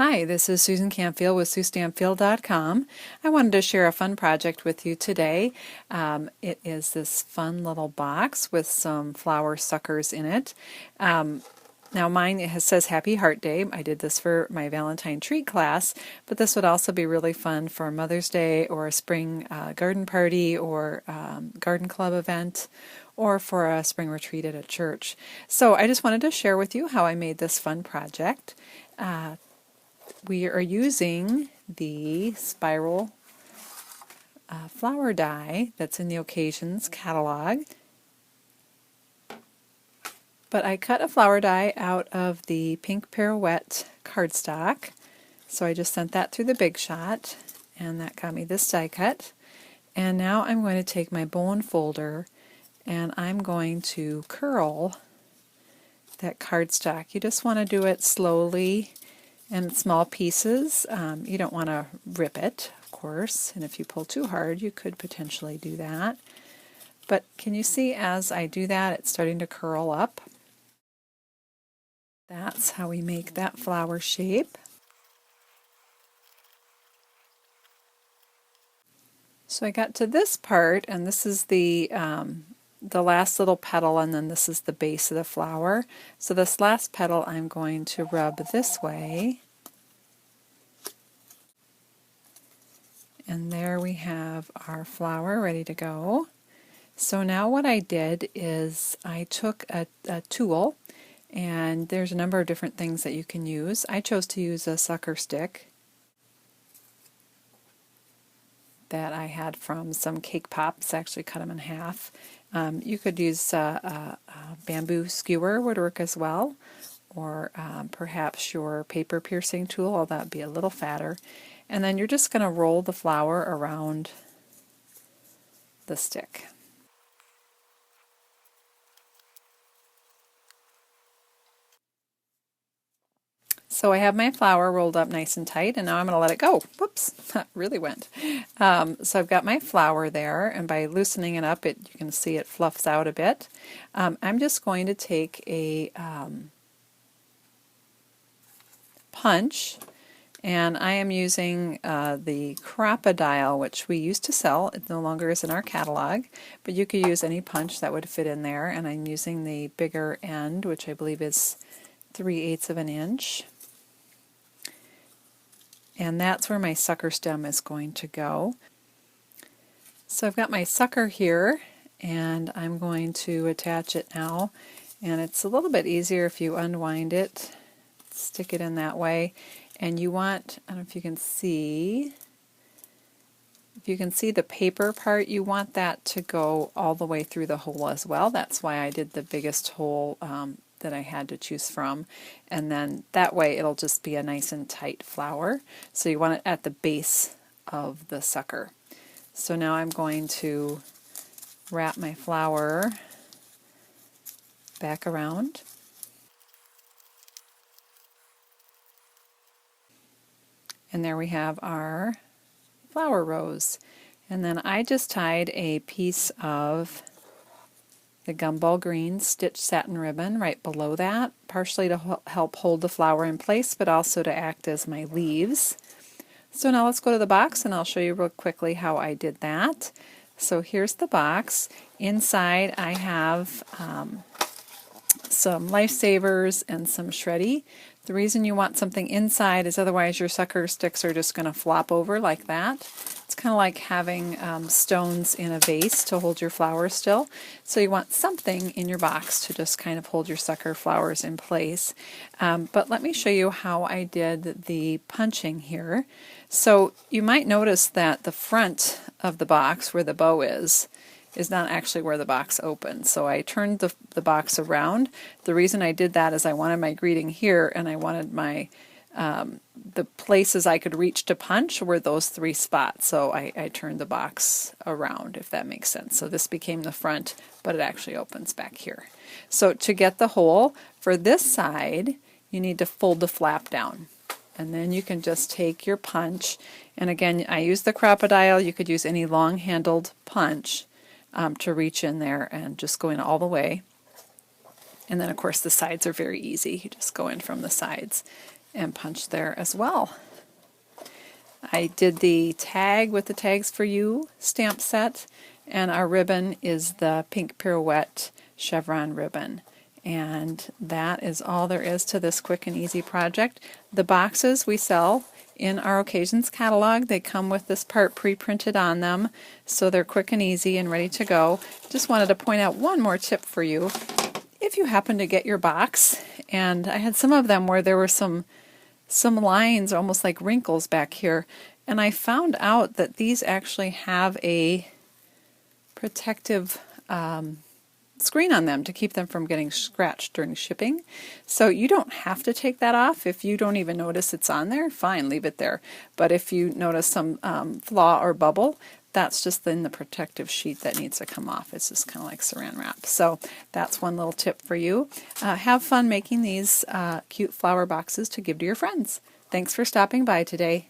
Hi, this is Susan Campfield with SueStampfield.com. I wanted to share a fun project with you today. It is this fun little box with some flower suckers in it. Now mine says Happy Heart Day. I did this for my Valentine treat class, but this would also be really fun for Mother's Day or a spring garden party or garden club event or for a spring retreat at a church. So I just wanted to share with you how I made this fun project. We are using the spiral flower die that's in the Occasions catalog. But I cut a flower die out of the Pink Pirouette cardstock. So I just sent that through the Big Shot, and that got me this die cut. And now I'm going to take my bone folder and I'm going to curl that cardstock. You just want to do it slowly and small pieces. You don't want to rip it, of course, and if you pull too hard you could potentially do that. But can you see as I do that it's starting to curl up? That's how we make that flower shape. So I got to this part, and this is the last little petal, and then this is the base of the flower. So this last petal I'm going to rub this way. And there we have our flower ready to go. So now what I did is I took a tool, and there's a number of different things that you can use. I chose to use a sucker stick that I had from some cake pops. Actually cut them in half. You could use a bamboo skewer would work as well, or perhaps your paper piercing tool, although that would be a little fatter. And then you're just going to roll the flower around the stick. So I have my flower rolled up nice and tight, and now I'm going to let it go. Whoops, that really went. So I've got my flower there, and by loosening it up, you can see it fluffs out a bit. I'm just going to take a punch, and I am using the Crocodile, which we used to sell. It no longer is in our catalog, but you could use any punch that would fit in there, and I'm using the bigger end, which I believe is 3/8 of an inch. And that's where my sucker stem is going to go. So I've got my sucker here, and I'm going to attach it now. And it's a little bit easier if you unwind it, stick it in that way. And you want, I don't know if you can see, the paper part, you want that to go all the way through the hole as well. That's why I did the biggest hole that I had to choose from, and then that way it'll just be a nice and tight flower. So you want it at the base of the sucker. So now I'm going to wrap my flower back around. And there we have our flower rose. And then I just tied a piece of the gumball green stitch satin ribbon right below that, partially to help hold the flower in place, but also to act as my leaves. So now let's go to the box, and I'll show you real quickly how I did that. So here's the box. Inside I have some Lifesavers and some Shreddy. The reason you want something inside is otherwise your sucker sticks are just going to flop over like that. It's kind of like having stones in a vase to hold your flowers still. So you want something in your box to just kind of hold your sucker flowers in place. But let me show you how I did the punching here. So you might notice that the front of the box, where the bow is not actually where the box opens. So I turned the box around. The reason I did that is I wanted my greeting here, and I wanted my the places I could reach to punch were those 3 spots. So I turned the box around, if that makes sense. So this became the front, but it actually opens back here. So to get the hole for this side, you need to fold the flap down. And then you can just take your punch, and again, I use the Crocodile. You could use any long-handled punch to reach in there and just go in all the way. And then of course the sides are very easy. You just go in from the sides. and punch there as well. I did the tag with the Tags for You stamp set, and our ribbon is the Pink Pirouette chevron ribbon. And that is all there is to this quick and easy project. The boxes we sell in our Occasions catalog. They come with this part pre-printed on them, so they're quick and easy and ready to go. Just wanted to point out one more tip for you. If you happen to get your box, and I had some of them where there were some lines, almost like wrinkles back here, and I found out that these actually have a protective screen on them to keep them from getting scratched during shipping. So you don't have to take that off. If you don't even notice it's on there, fine, leave it there. But if you notice some flaw or bubble, that's just in the protective sheet that needs to come off. It's just kind of like saran wrap. So that's one little tip for you. Have fun making these cute flower boxes to give to your friends. Thanks for stopping by today.